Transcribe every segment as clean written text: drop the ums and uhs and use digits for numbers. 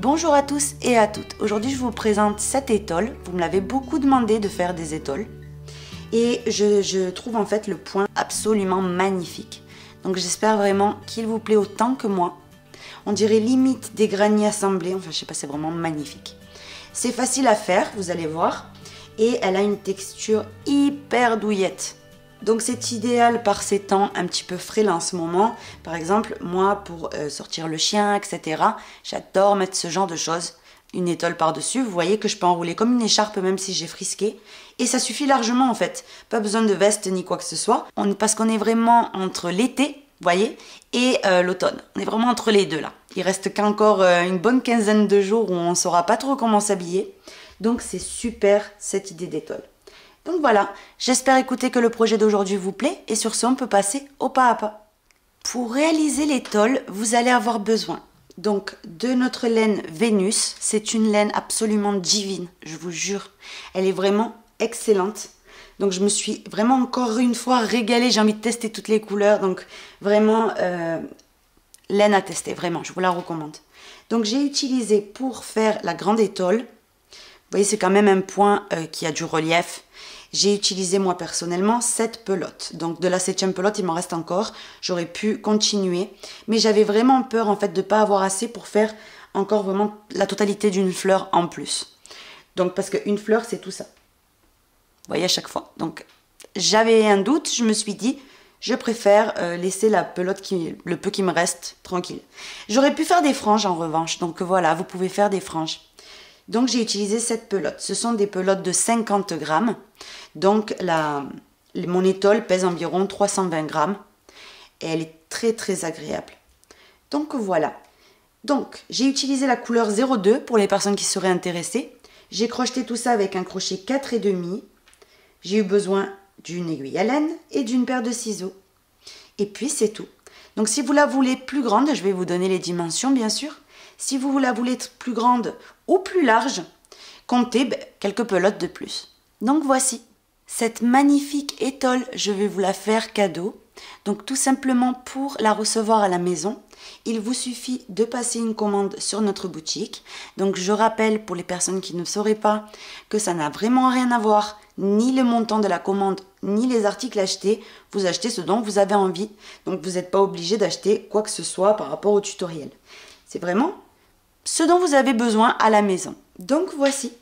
Bonjour à tous et à toutes. Aujourd'hui, je vous présente cette étole. Vous me l'avez beaucoup demandé de faire des étoles. Et je trouve en fait le point absolument magnifique. Donc j'espère vraiment qu'il vous plaît autant que moi. On dirait limite des granits assemblés. Enfin, je sais pas, c'est vraiment magnifique. C'est facile à faire, vous allez voir. Et elle a une texture hyper douillette. Donc c'est idéal par ces temps un petit peu frais là en ce moment. Par exemple, moi pour sortir le chien, etc. J'adore mettre ce genre de choses. Une étole par-dessus, vous voyez que je peux enrouler comme une écharpe même si j'ai frisqué. Et ça suffit largement en fait. Pas besoin de veste ni quoi que ce soit. Parce qu'on est vraiment entre l'été, vous voyez, et l'automne. On est vraiment entre les deux là. Il reste qu'encore une bonne quinzaine de jours où on ne saura pas trop comment s'habiller. Donc c'est super cette idée d'étole. Donc voilà, j'espère écouter que le projet d'aujourd'hui vous plaît et sur ce on peut passer au pas à pas. Pour réaliser l'étole, vous allez avoir besoin donc de notre laine Vénus. C'est une laine absolument divine, je vous jure. Elle est vraiment excellente. Donc je me suis vraiment encore une fois régalée, j'ai envie de tester toutes les couleurs. Donc vraiment, laine à tester, vraiment, je vous la recommande. Donc j'ai utilisé pour faire la grande étole, vous voyez c'est quand même un point qui a du relief. J'ai utilisé moi personnellement 7 pelotes. Donc de la 7e pelote, il m'en reste encore. J'aurais pu continuer. Mais j'avais vraiment peur en fait de ne pas avoir assez pour faire encore vraiment la totalité d'une fleur en plus. Donc parce qu'une fleur, c'est tout ça. Vous voyez à chaque fois. Donc j'avais un doute, je me suis dit, je préfère laisser la pelote, le peu qui me reste, tranquille. J'aurais pu faire des franges en revanche. Donc voilà, vous pouvez faire des franges. Donc j'ai utilisé cette pelote. Ce sont des pelotes de 50 grammes. Donc mon étole pèse environ 320 grammes. Et elle est très très agréable. Donc voilà. Donc j'ai utilisé la couleur 02 pour les personnes qui seraient intéressées. J'ai crocheté tout ça avec un crochet 4,5. J'ai eu besoin d'une aiguille à laine et d'une paire de ciseaux. Et puis c'est tout. Donc si vous la voulez plus grande, je vais vous donner les dimensions bien sûr. Si vous la voulez plus grande ou plus large, comptez quelques pelotes de plus. Donc voici. Cette magnifique étole, je vais vous la faire cadeau. Donc tout simplement pour la recevoir à la maison, il vous suffit de passer une commande sur notre boutique. Donc je rappelle pour les personnes qui ne sauraient pas que ça n'a vraiment rien à voir, ni le montant de la commande, ni les articles achetés. Vous achetez ce dont vous avez envie. Donc vous n'êtes pas obligé d'acheter quoi que ce soit par rapport au tutoriel. C'est vraiment ce dont vous avez besoin à la maison. Donc voici.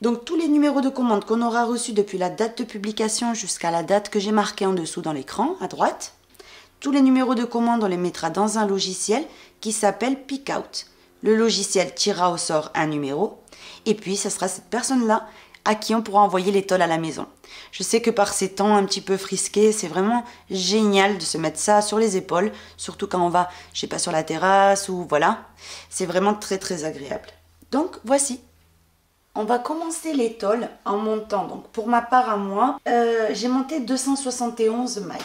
Donc tous les numéros de commande qu'on aura reçus depuis la date de publication jusqu'à la date que j'ai marquée en dessous dans l'écran à droite. Tous les numéros de commande on les mettra dans un logiciel qui s'appelle Pickout. Le logiciel tirera au sort un numéro et puis ce sera cette personne-là à qui on pourra envoyer l'étole à la maison. Je sais que par ces temps un petit peu frisqués, c'est vraiment génial de se mettre ça sur les épaules, surtout quand on va, je sais pas, sur la terrasse ou voilà. C'est vraiment très très agréable. Donc voici. On va commencer l'étole en montant. Donc pour ma part à moi, j'ai monté 271 mailles,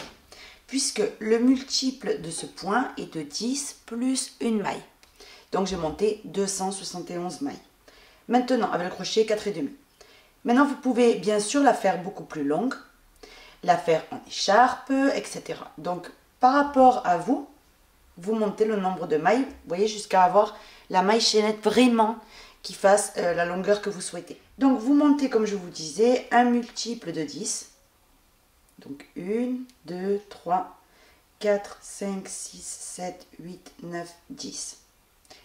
puisque le multiple de ce point est de 10 plus une maille. Donc j'ai monté 271 mailles. Maintenant, avec le crochet 4,5. Maintenant, vous pouvez bien sûr la faire beaucoup plus longue, la faire en écharpe, etc. Donc, par rapport à vous, vous montez le nombre de mailles, vous voyez, jusqu'à avoir la maille chaînette vraiment qui fasse la longueur que vous souhaitez. Donc, vous montez, comme je vous disais, un multiple de 10. Donc, 1, 2, 3, 4, 5, 6, 7, 8, 9, 10.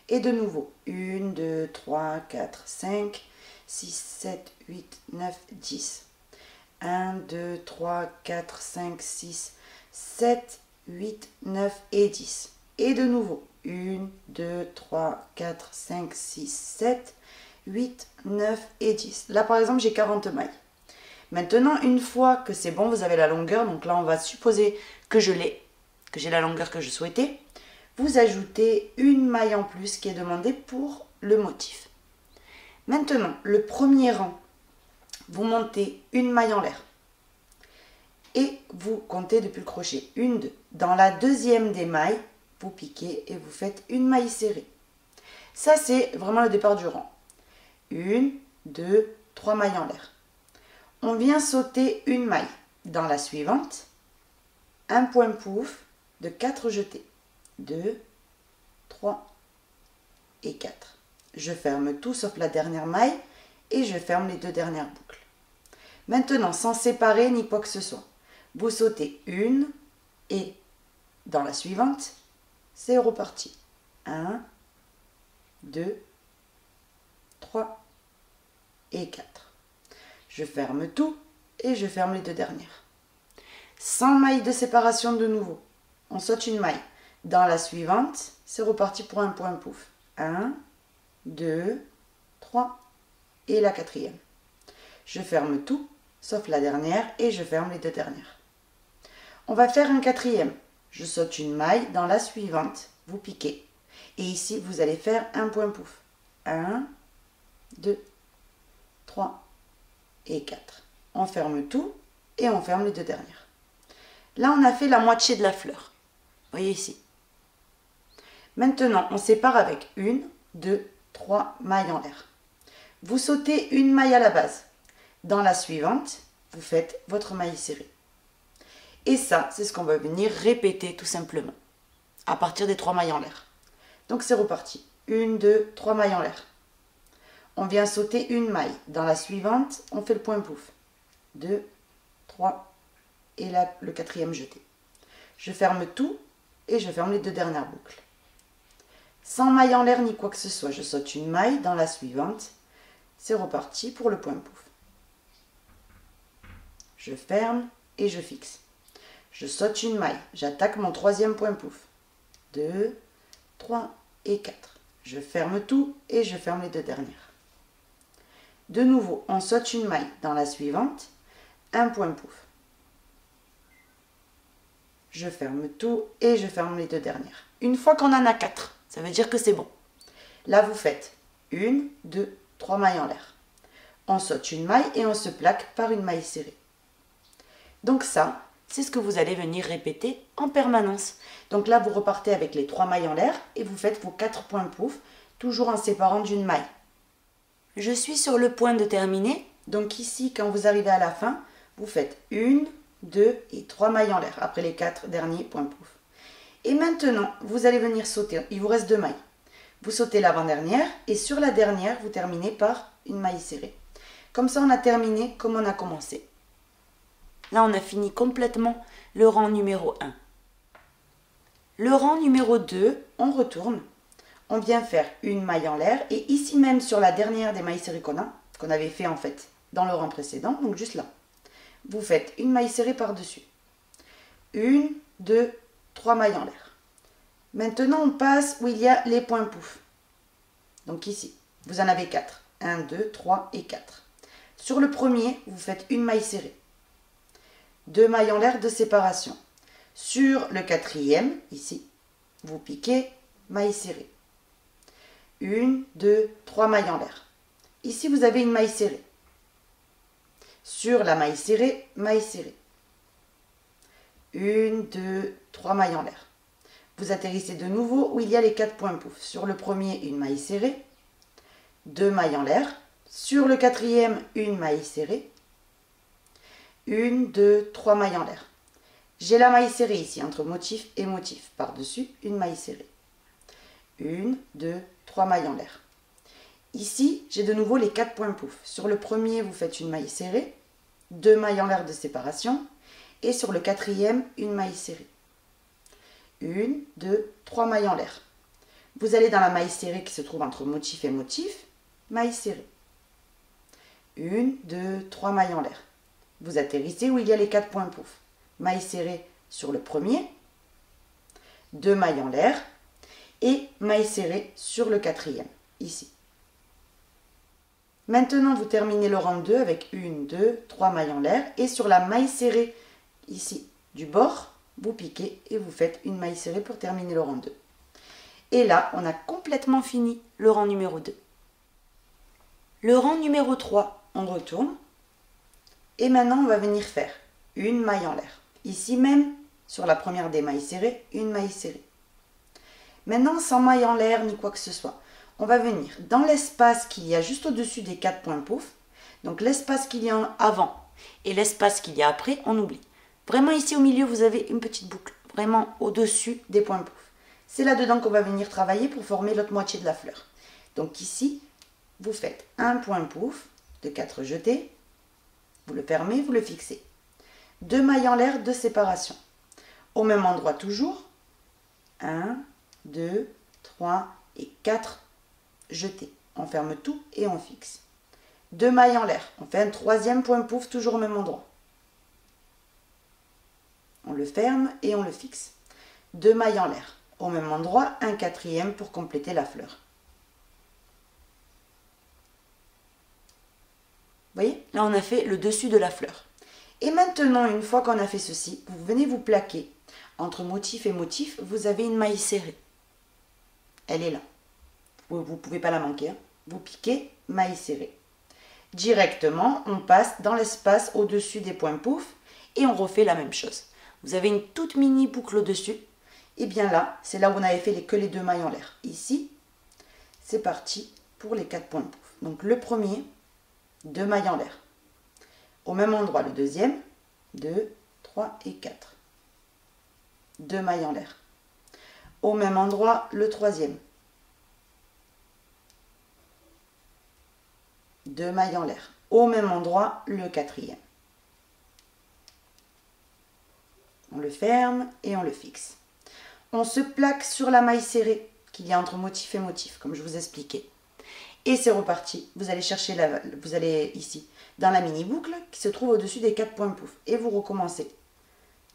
Et de nouveau, 1, 2, 3, 4, 5, 6, 7, 8, 9, 10. 1, 2, 3, 4, 5, 6, 7, 8, 9 et 10. Et de nouveau, 1, 2, 3, 4, 5, 6, 7, 8, 9 et 10. Là, par exemple, j'ai 40 mailles. Maintenant, une fois que c'est bon, vous avez la longueur. Donc là, on va supposer que je l'ai, que j'ai la longueur que je souhaitais. Vous ajoutez une maille en plus qui est demandée pour le motif. Maintenant, le premier rang, vous montez une maille en l'air et vous comptez depuis le crochet 1, 2. Dans la deuxième des mailles, vous piquez et vous faites une maille serrée. Ça, c'est vraiment le départ du rang. 1, 2, 3 mailles en l'air. On vient sauter une maille. Dans la suivante, un point pouf de 4 jetés. 2, 3 et 4. je ferme tout sauf la dernière maille et je ferme les 2 dernières boucles. Maintenant, sans séparer ni quoi que ce soit, vous sautez une et dans la suivante, c'est reparti. 1, 2, 3 et 4. Je ferme tout et je ferme les 2 dernières. Sans maille de séparation de nouveau. On saute une maille. Dans la suivante, c'est reparti pour un point pouf. 1, 2, 3 et la 4e. Je ferme tout, sauf la dernière, et je ferme les 2 dernières. On va faire un 4e. Je saute une maille, dans la suivante, vous piquez. Et ici, vous allez faire un point pouf. 1, 2, 3 et 4. On ferme tout et on ferme les 2 dernières. Là, on a fait la moitié de la fleur. Voyez ici. Maintenant, on sépare avec 1, 2, 3 mailles en l'air. Vous sautez une maille à la base. Dans la suivante, vous faites votre maille serrée. Et ça, c'est ce qu'on va venir répéter tout simplement, à partir des 3 mailles en l'air. Donc c'est reparti. 1, 2, 3 mailles en l'air. On vient sauter une maille. Dans la suivante, on fait le point pouf. 2, 3 et là, le 4e jeté. Je ferme tout et je ferme les 2 dernières boucles. Sans maille en l'air ni quoi que ce soit, je saute une maille. Dans la suivante, c'est reparti pour le point pouf. Je ferme et je fixe. Je saute une maille, j'attaque mon 3e point pouf. 2, 3 et 4. Je ferme tout et je ferme les 2 dernières. De nouveau, on saute une maille. Dans la suivante, un point pouf. Je ferme tout et je ferme les 2 dernières. Une fois qu'on en a 4, ça veut dire que c'est bon. Là, vous faites 1, 2, 3 mailles en l'air. On saute une maille et on se plaque par une maille serrée. Donc ça, c'est ce que vous allez venir répéter en permanence. Donc là, vous repartez avec les 3 mailles en l'air et vous faites vos 4 points pouf, toujours en séparant d'une maille. Je suis sur le point de terminer. Donc ici, quand vous arrivez à la fin, vous faites 1, 2 et 3 mailles en l'air après les 4 derniers points pouf. Et maintenant, vous allez venir sauter. Il vous reste 2 mailles. Vous sautez l'avant-dernière et sur la dernière, vous terminez par une maille serrée. Comme ça, on a terminé comme on a commencé. Là, on a fini complètement le rang numéro 1. Le rang numéro 2, on retourne. On vient faire une maille en l'air. Et ici même, sur la dernière des mailles serrées qu'on avait fait en fait dans le rang précédent, donc juste là, vous faites une maille serrée par-dessus. 1, 2, 3 mailles en l'air. Maintenant, on passe où il y a les points pouf. Donc ici, vous en avez 4. 1, 2, 3 et 4. Sur le premier, vous faites une maille serrée. 2 mailles en l'air de séparation. Sur le 4e, ici, vous piquez, maille serrée. 1, 2, 3 mailles en l'air. Ici, vous avez une maille serrée. Sur la maille serrée, maille serrée. 1, 2, 3 mailles en l'air. Vous atterrissez de nouveau où il y a les 4 points pouf. Sur le premier, une maille serrée. 2 mailles en l'air. Sur le 4e, une maille serrée. 1, 2, 3 mailles en l'air. J'ai la maille serrée ici, entre motif et motif. Par-dessus, une maille serrée. 1, 2, 3 mailles en l'air. Ici, j'ai de nouveau les 4 points pouf. Sur le premier, vous faites une maille serrée. 2 mailles en l'air de séparation. Et sur le 4e, une maille serrée. 1, 2, 3 mailles en l'air. Vous allez dans la maille serrée qui se trouve entre motif et motif. Maille serrée. 1, 2, 3 mailles en l'air. Vous atterrissez où il y a les 4 points pouf. Maille serrée sur le premier, 2 mailles en l'air et maille serrée sur le 4e, ici. Maintenant, vous terminez le rang 2 avec 1, 2, 3 mailles en l'air et sur la maille serrée, ici, du bord, vous piquez et vous faites une maille serrée pour terminer le rang 2. Et là, on a complètement fini le rang numéro 2. Le rang numéro 3, on retourne. Et maintenant, on va venir faire une maille en l'air. Ici même, sur la première des mailles serrées, une maille serrée. Maintenant, sans maille en l'air ni quoi que ce soit, on va venir dans l'espace qu'il y a juste au-dessus des 4 points pouf. Donc l'espace qu'il y a avant et l'espace qu'il y a après, on oublie. Vraiment ici au milieu, vous avez une petite boucle, vraiment au-dessus des points pouf. C'est là-dedans qu'on va venir travailler pour former l'autre moitié de la fleur. Donc ici, vous faites un point pouf de 4 jetés, vous le fermez, vous le fixez. 2 mailles en l'air de séparation. Au même endroit toujours, 1, 2, 3 et 4 jetés. On ferme tout et on fixe. 2 mailles en l'air. On fait un troisième point pouf, toujours au même endroit. On le ferme et on le fixe. 2 mailles en l'air. Au même endroit, un quatrième pour compléter la fleur. Vous voyez? Là, on a fait le dessus de la fleur. Et maintenant, une fois qu'on a fait ceci, vous venez vous plaquer. Entre motif et motif, vous avez une maille serrée. Elle est là. Vous ne pouvez pas la manquer. Hein. Vous piquez, maille serrée. Directement, on passe dans l'espace au-dessus des points pouf et on refait la même chose. Vous avez une toute mini boucle au-dessus. Et bien là, c'est là où on avait fait que les 2 mailles en l'air. Ici, c'est parti pour les 4 points pouf. Donc le premier, 2 mailles en l'air. Au même endroit, le deuxième, 2, 3 et 4. 2 mailles en l'air. Au même endroit, le troisième. 2 mailles en l'air. Au même endroit, le quatrième. On le ferme et on le fixe. On se plaque sur la maille serrée qu'il y a entre motif et motif, comme je vous expliquais. Et c'est reparti. Vous allez chercher vous allez ici, dans la mini boucle qui se trouve au-dessus des 4 points pouf. Et vous recommencez.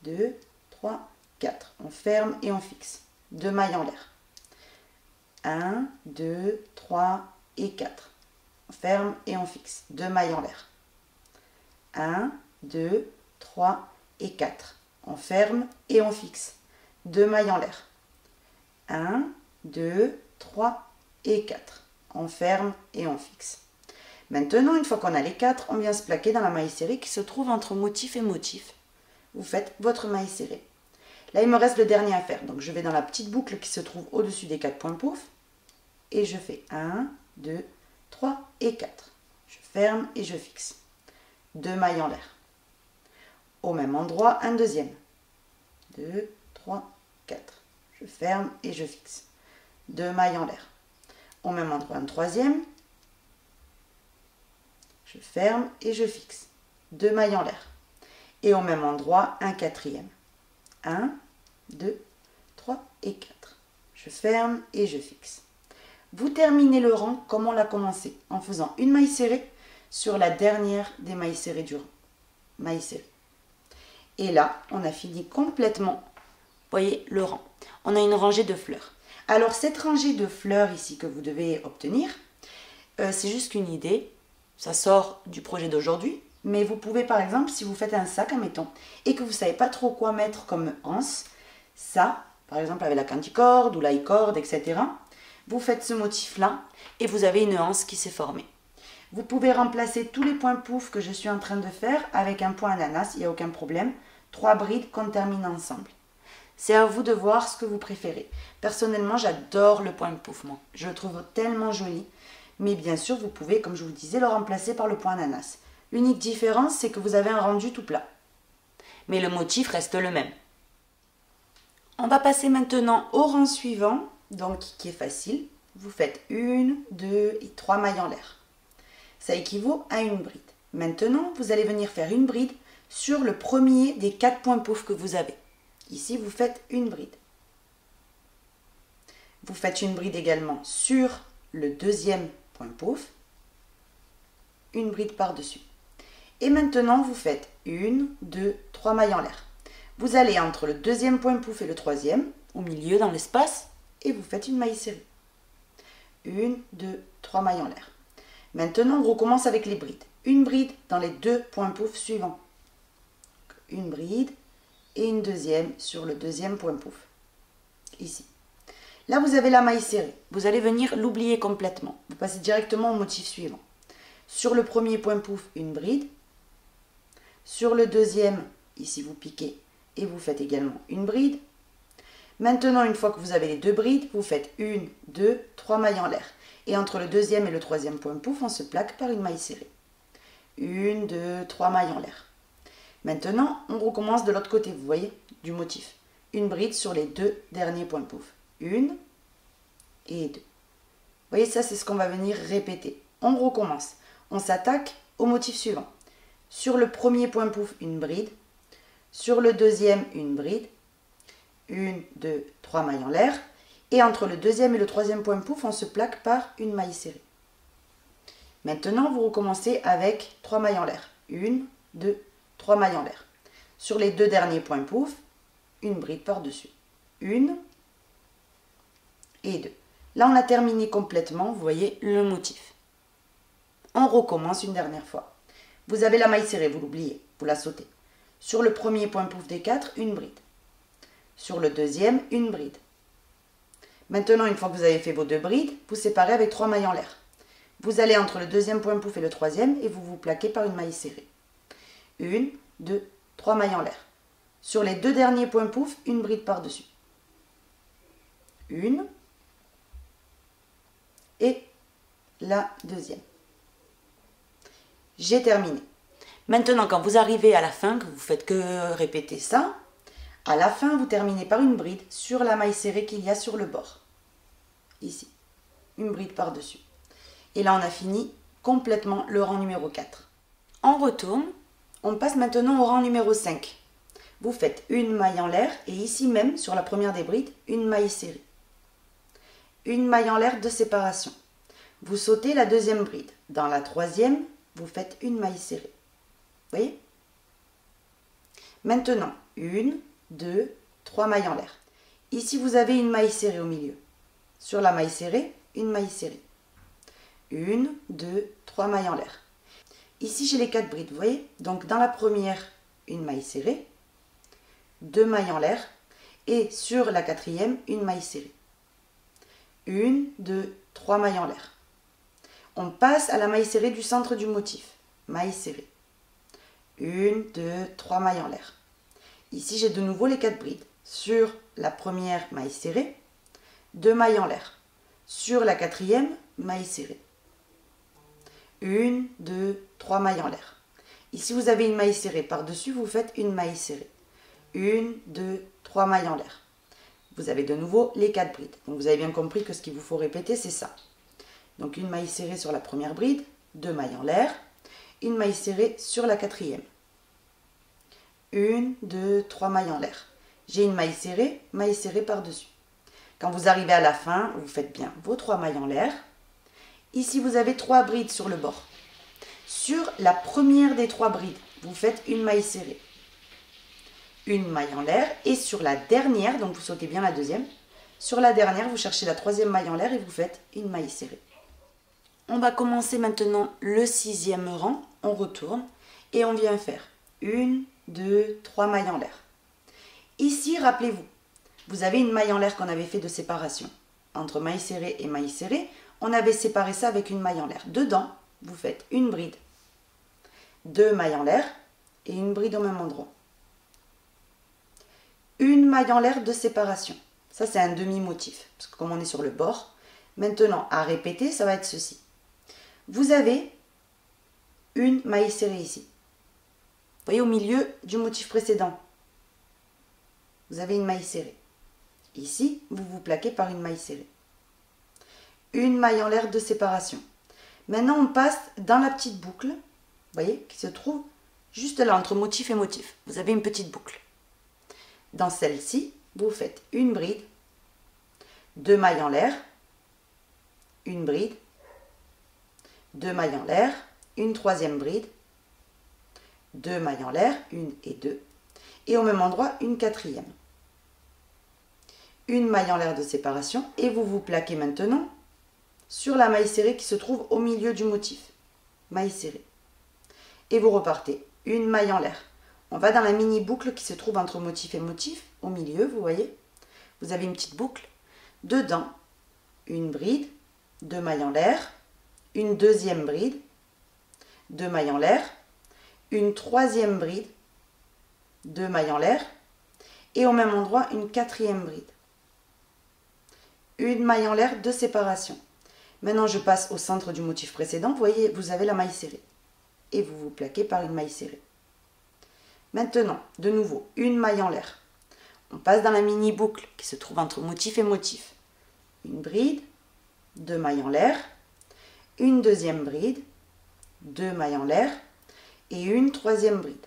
2, 3, 4. On ferme et on fixe. 2 mailles en l'air. 1, 2, 3 et 4. On ferme et on fixe. 2 mailles en l'air. 1, 2, 3 et 4. On ferme et on fixe. 2 mailles en l'air. 1, 2, 3 et 4. On ferme et on fixe. Maintenant, une fois qu'on a les 4, on vient se plaquer dans la maille serrée qui se trouve entre motif et motif. Vous faites votre maille serrée. Là, il me reste le dernier à faire. Donc, je vais dans la petite boucle qui se trouve au-dessus des 4 points pouf. Et je fais 1, 2, 3 et 4. Je ferme et je fixe. 2 mailles en l'air. Au même endroit, un deuxième. 2, 3, 4. Je ferme et je fixe. 2 mailles en l'air. Au même endroit, un troisième. Je ferme et je fixe. 2 mailles en l'air. Et au même endroit, un quatrième. 1, 2, 3 et 4. Je ferme et je fixe. Vous terminez le rang comme on l'a commencé, en faisant une maille serrée sur la dernière des mailles serrées du rang. Maille serrée. Et là, on a fini complètement, vous voyez, le rang. On a une rangée de fleurs. Alors, cette rangée de fleurs ici que vous devez obtenir, c'est juste une idée. Ça sort du projet d'aujourd'hui. Mais vous pouvez, par exemple, si vous faites un sac, admettons, et que vous ne savez pas trop quoi mettre comme anse, ça, par exemple avec la canticorde ou l'aïcorde, etc., vous faites ce motif-là et vous avez une anse qui s'est formée. Vous pouvez remplacer tous les points pouf que je suis en train de faire avec un point ananas, il n'y a aucun problème. 3 brides qu'on termine ensemble. C'est à vous de voir ce que vous préférez. Personnellement, j'adore le point pouf, moi. Je le trouve tellement joli. Mais bien sûr, vous pouvez, comme je vous disais, le remplacer par le point ananas. L'unique différence, c'est que vous avez un rendu tout plat. Mais le motif reste le même. On va passer maintenant au rang suivant, donc qui est facile. Vous faites 1, 2 et 3 mailles en l'air. Ça équivaut à une bride. Maintenant, vous allez venir faire une bride sur le premier des 4 points pouf que vous avez. Ici, vous faites une bride. Vous faites une bride également sur le deuxième point pouf. Une bride par-dessus. Et maintenant, vous faites 1, 2, 3 mailles en l'air. Vous allez entre le deuxième point pouf et le troisième, au milieu dans l'espace, et vous faites une maille serrée. 1, 2, 3 mailles en l'air. Maintenant, on recommence avec les brides. Une bride dans les 2 points pouf suivants. Une bride et une deuxième sur le deuxième point pouf. Ici. Là, vous avez la maille serrée. Vous allez venir l'oublier complètement. Vous passez directement au motif suivant. Sur le premier point pouf, une bride. Sur le deuxième, ici vous piquez et vous faites également une bride. Maintenant, une fois que vous avez les 2 brides, vous faites 1, 2, 3 mailles en l'air. Et entre le deuxième et le troisième point pouf, on se plaque par une maille serrée. 1, 2, 3 mailles en l'air. Maintenant, on recommence de l'autre côté, vous voyez, du motif. Une bride sur les 2 derniers points pouf. 1 et 2. voyez, ça c'est ce qu'on va venir répéter. On recommence. On s'attaque au motif suivant. Sur le premier point pouf, une bride. Sur le deuxième, une bride. 1, 2, 3 mailles en l'air. Et entre le deuxième et le troisième point pouf, on se plaque par une maille serrée. Maintenant, vous recommencez avec 3 mailles en l'air. 1, 2, 3 mailles en l'air. Sur les deux derniers points pouf, une bride par-dessus. 1 et 2. Là, on a terminé complètement, vous voyez, le motif. On recommence une dernière fois. Vous avez la maille serrée, vous l'oubliez, vous la sautez. Sur le premier point pouf des 4, une bride. Sur le deuxième, une bride. Maintenant, une fois que vous avez fait vos 2 brides, vous séparez avec 3 mailles en l'air. Vous allez entre le deuxième point pouf et le troisième et vous vous plaquez par une maille serrée. 1, 2, 3 mailles en l'air. Sur les 2 derniers points pouf, une bride par-dessus. 1 et la deuxième. J'ai terminé. Maintenant, quand vous arrivez à la fin, que vous faites que répéter ça, à la fin, vous terminez par une bride sur la maille serrée qu'il y a sur le bord. Ici. Une bride par-dessus. Et là, on a fini complètement le rang numéro 4. On retourne. On passe maintenant au rang numéro 5. Vous faites une maille en l'air et ici même, sur la première des brides, une maille serrée. Une maille en l'air de séparation. Vous sautez la deuxième bride. Dans la troisième, vous faites une maille serrée. Vous voyez? Maintenant, 1, 2, 3 mailles en l'air. Ici, vous avez une maille serrée au milieu. Sur la maille serrée, une maille serrée. 1, 2, 3 mailles en l'air. Ici, j'ai les 4 brides, vous voyez? Donc, dans la première, une maille serrée, 2 mailles en l'air, et sur la quatrième, une maille serrée. 1, 2, 3 mailles en l'air. On passe à la maille serrée du centre du motif. Maille serrée. 1, 2, 3 mailles en l'air. Ici, j'ai de nouveau les 4 brides. Sur la première, maille serrée, 2 mailles en l'air. Sur la quatrième, maille serrée. 1, 2, 3 mailles en l'air. Ici, vous avez une maille serrée. Par-dessus, vous faites une maille serrée. 1, 2, 3 mailles en l'air. Vous avez de nouveau les 4 brides. Donc, vous avez bien compris que ce qu'il vous faut répéter, c'est ça. Donc, une maille serrée sur la première bride, 2 mailles en l'air. Une maille serrée sur la quatrième. 1, 2, 3 mailles en l'air. J'ai une maille serrée par-dessus. Quand vous arrivez à la fin, vous faites bien vos 3 mailles en l'air. Ici, vous avez 3 brides sur le bord. Sur la première des 3 brides, vous faites une maille serrée. Une maille en l'air. Et sur la dernière, donc vous sautez bien la deuxième, sur la dernière, vous cherchez la troisième maille en l'air et vous faites une maille serrée. On va commencer maintenant le 6e rang. On retourne et on vient faire 1, 2, 3 mailles en l'air. Ici, rappelez-vous, vous avez une maille en l'air qu'on avait fait de séparation. Entre maille serrée et maille serrée, on avait séparé ça avec une maille en l'air. Dedans, vous faites une bride, 2 mailles en l'air et une bride au même endroit. Une maille en l'air de séparation. Ça, c'est un demi-motif, parce que comme on est sur le bord, maintenant, à répéter, ça va être ceci. Vous avez une maille serrée ici. Vous voyez, au milieu du motif précédent, vous avez une maille serrée. Ici, vous vous plaquez par une maille serrée. Une maille en l'air de séparation. Maintenant, on passe dans la petite boucle, vous voyez, qui se trouve juste là, entre motif et motif. Vous avez une petite boucle. Dans celle-ci, vous faites une bride, 2 mailles en l'air, une bride, 2 mailles en l'air, une troisième bride, 2 mailles en l'air, 1 et 2, et au même endroit, une quatrième. Une maille en l'air de séparation, et vous vous plaquez maintenant sur la maille serrée qui se trouve au milieu du motif. Maille serrée. Et vous repartez. Une maille en l'air. On va dans la mini boucle qui se trouve entre motif et motif, au milieu, vous voyez. Vous avez une petite boucle. Dedans, une bride, 2 mailles en l'air, une deuxième bride, 2 mailles en l'air, une troisième bride, 2 mailles en l'air, et au même endroit, une quatrième bride. Une maille en l'air de séparation. Maintenant, je passe au centre du motif précédent. Vous voyez, vous avez la maille serrée. Et vous vous plaquez par une maille serrée. Maintenant, de nouveau, une maille en l'air. On passe dans la mini boucle qui se trouve entre motif et motif. Une bride, 2 mailles en l'air, une deuxième bride, 2 mailles en l'air et une troisième bride.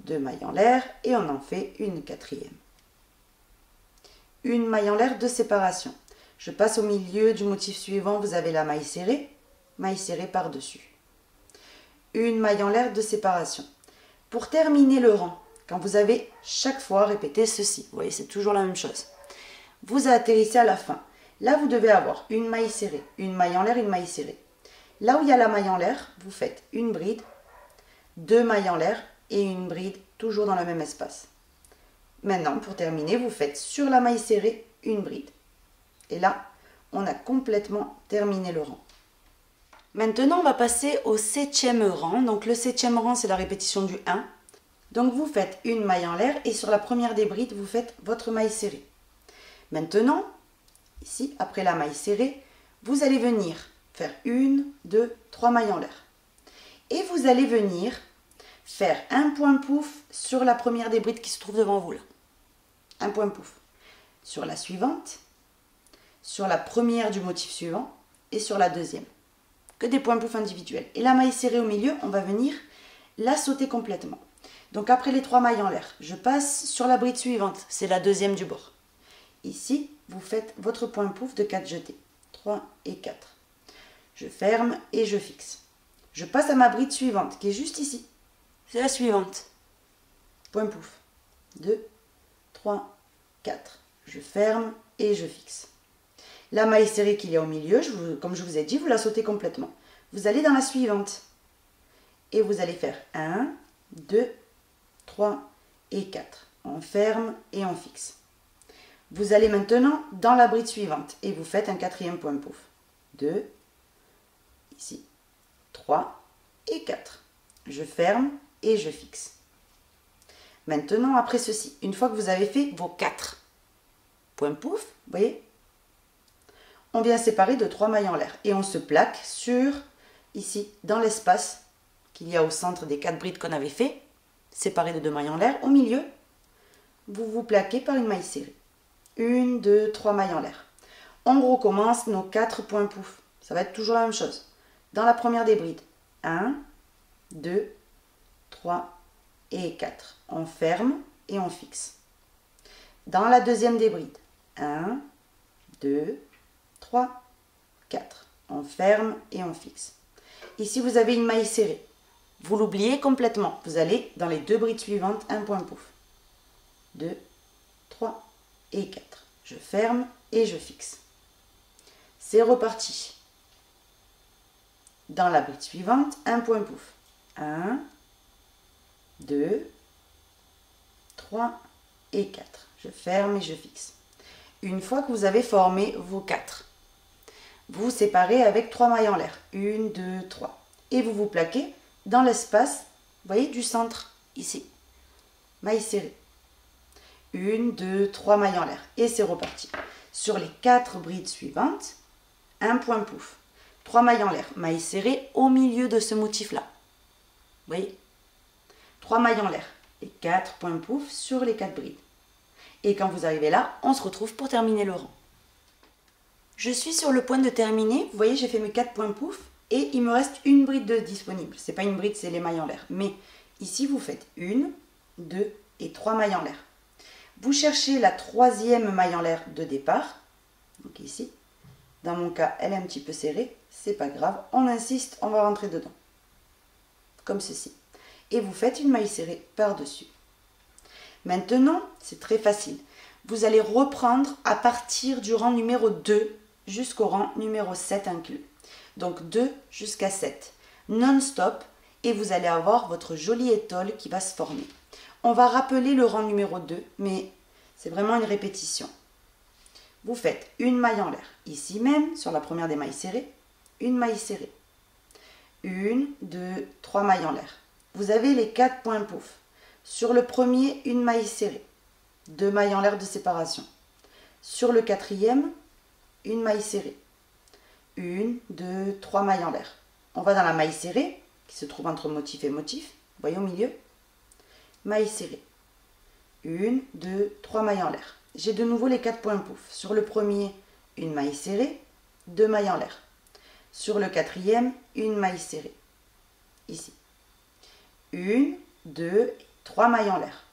2 mailles en l'air et on en fait une quatrième. Une maille en l'air de séparation. Je passe au milieu du motif suivant, vous avez la maille serrée par-dessus. Une maille en l'air de séparation. Pour terminer le rang, quand vous avez chaque fois répété ceci, vous voyez, c'est toujours la même chose. Vous atterrissez à la fin. Là, vous devez avoir une maille serrée, une maille en l'air, une maille serrée. Là où il y a la maille en l'air, vous faites une bride, 2 mailles en l'air et une bride, toujours dans le même espace. Maintenant, pour terminer, vous faites sur la maille serrée une bride. Et là, on a complètement terminé le rang. Maintenant, on va passer au 7e rang. Donc, le 7e rang, c'est la répétition du 1. Donc, vous faites une maille en l'air et sur la première des brides, vous faites votre maille serrée. Maintenant, ici, après la maille serrée, vous allez venir faire 1, 2, 3 mailles en l'air. Et vous allez venir faire un point pouf sur la première des brides qui se trouve devant vous là. Un point pouf. Sur la suivante, sur la première du motif suivant et sur la deuxième. Que des points pouf individuels. Et la maille serrée au milieu, on va venir la sauter complètement. Donc après les 3 mailles en l'air, je passe sur la bride suivante, c'est la deuxième du bord. Ici, vous faites votre point pouf de 4 jetés. 3 et 4. Je ferme et je fixe. Je passe à ma bride suivante, qui est juste ici. C'est la suivante. Point pouf. 2, 3, 4. Je ferme et je fixe. La maille serrée qu'il y a au milieu, comme je vous ai dit, vous la sautez complètement. Vous allez dans la suivante. Et vous allez faire 1, 2, 3 et 4. On ferme et on fixe. Vous allez maintenant dans la bride suivante et vous faites un 4e point pouf. 2, ici, 3 et 4. Je ferme et je fixe. Maintenant, après ceci, une fois que vous avez fait vos 4 points pouf, vous voyez, on vient séparer de 3 mailles en l'air et on se plaque sur, ici, dans l'espace qu'il y a au centre des 4 brides qu'on avait fait, séparé de 2 mailles en l'air. Au milieu, vous vous plaquez par une maille serrée. 1, 2, 3 mailles en l'air. On recommence nos 4 points pouf. Ça va être toujours la même chose. Dans la première des brides, 1, 2, 3 et 4. On ferme et on fixe. Dans la deuxième des brides, 1, 2, 3, 4. On ferme et on fixe. Ici, vous avez une maille serrée. Vous l'oubliez complètement. Vous allez dans les 2 brides suivantes, un point pouf. 2, 3 et 4. Je ferme et je fixe. C'est reparti. Dans la bride suivante, un point pouf. 1, 2, 3 et 4. Je ferme et je fixe. Une fois que vous avez formé vos 4, vous séparez avec 3 mailles en l'air. 1, 2, 3. Et vous vous plaquez dans l'espace, vous voyez, du centre, ici. Maille serrée. 1, 2, 3 mailles en l'air. Et c'est reparti. Sur les 4 brides suivantes, un point pouf. 3 mailles en l'air. Maille serrée au milieu de ce motif-là. Vous voyez, 3 mailles en l'air. Et 4 points pouf sur les 4 brides. Et quand vous arrivez là, on se retrouve pour terminer le rang. Je suis sur le point de terminer. Vous voyez, j'ai fait mes 4 points pouf. Et il me reste une bride de disponible. C'est pas une bride, c'est les mailles en l'air. Mais ici, vous faites 1, 2 et 3 mailles en l'air. Vous cherchez la 3e maille en l'air de départ. Donc ici, dans mon cas, elle est un petit peu serrée. C'est pas grave. On insiste, on va rentrer dedans. Comme ceci. Et vous faites une maille serrée par-dessus. Maintenant, c'est très facile. Vous allez reprendre à partir du rang numéro 2 jusqu'au rang numéro 7 inclus. Donc 2 jusqu'à 7. Non-stop. Et vous allez avoir votre jolie étole qui va se former. On va rappeler le rang numéro 2, mais c'est vraiment une répétition. Vous faites une maille en l'air. Ici même, sur la première des mailles serrées, une maille serrée. 1, 2, 3 mailles en l'air. Vous avez les 4 points pouf. Sur le premier, une maille serrée. 2 mailles en l'air de séparation. Sur le 4e, une maille serrée. 1, 2, 3 mailles en l'air. On va dans la maille serrée, qui se trouve entre motif et motif. Vous voyez au milieu. Maille serrée. 1, 2, 3 mailles en l'air. J'ai de nouveau les 4 points pouf. Sur le premier, une maille serrée, 2 mailles en l'air. Sur le quatrième, une maille serrée. Ici. 1, 2, 3 mailles en l'air.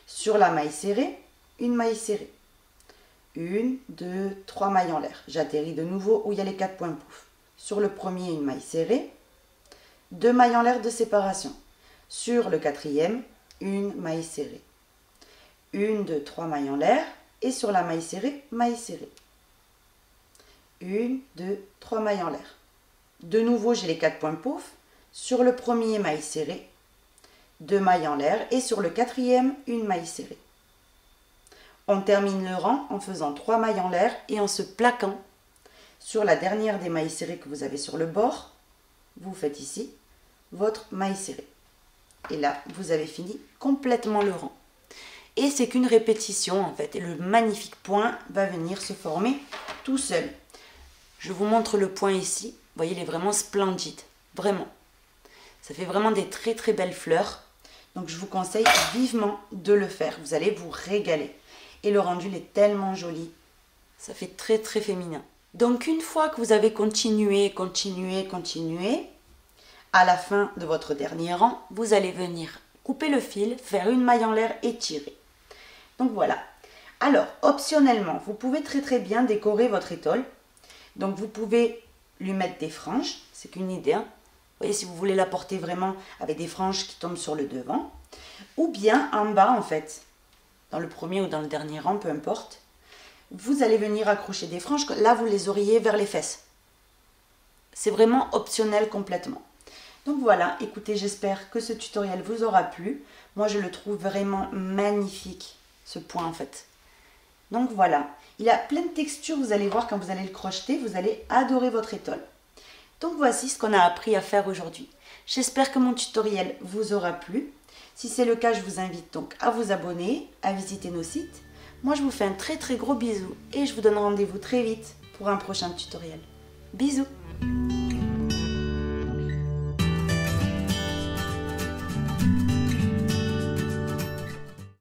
Sur la maille serrée, une maille serrée. 1, 2, 3 mailles en l'air. J'atterris de nouveau où il y a les 4 points pouf. Sur le premier, une maille serrée. 2 mailles en l'air de séparation. Sur le quatrième, une maille serrée. 1, 2, 3 mailles en l'air. Et sur la maille serrée, maille serrée. 1, 2, 3 mailles en l'air. De nouveau, j'ai les 4 points pouf. Sur le premier, maille serrée. 2 mailles en l'air. Et sur le quatrième, une maille serrée. On termine le rang en faisant 3 mailles en l'air et en se plaquant sur la dernière des mailles serrées que vous avez sur le bord. Vous faites ici votre maille serrée. Et là, vous avez fini complètement le rang. Et c'est qu'une répétition en fait. Et le magnifique point va venir se former tout seul. Je vous montre le point ici. Vous voyez, il est vraiment splendide. Vraiment. Ça fait vraiment des très très belles fleurs. Donc je vous conseille vivement de le faire. Vous allez vous régaler. Et le rendu il est tellement joli. Ça fait très très féminin. Donc une fois que vous avez continué, à la fin de votre dernier rang, vous allez venir couper le fil, faire une maille en l'air et tirer. Donc voilà. Alors, optionnellement, vous pouvez très très bien décorer votre étole. Donc vous pouvez lui mettre des franges, c'est qu'une idée. Hein. Vous voyez, si vous voulez la porter vraiment avec des franges qui tombent sur le devant. Ou bien en bas en fait, dans le premier ou dans le dernier rang, peu importe. Vous allez venir accrocher des franges, là vous les auriez vers les fesses. C'est vraiment optionnel complètement. Donc voilà, écoutez, j'espère que ce tutoriel vous aura plu. Moi je le trouve vraiment magnifique, ce point en fait. Donc voilà, il a plein de textures, vous allez voir quand vous allez le crocheter, vous allez adorer votre étole. Donc voici ce qu'on a appris à faire aujourd'hui. J'espère que mon tutoriel vous aura plu. Si c'est le cas, je vous invite donc à vous abonner, à visiter nos sites. Moi je vous fais un très très gros bisou et je vous donne rendez-vous très vite pour un prochain tutoriel. Bisous!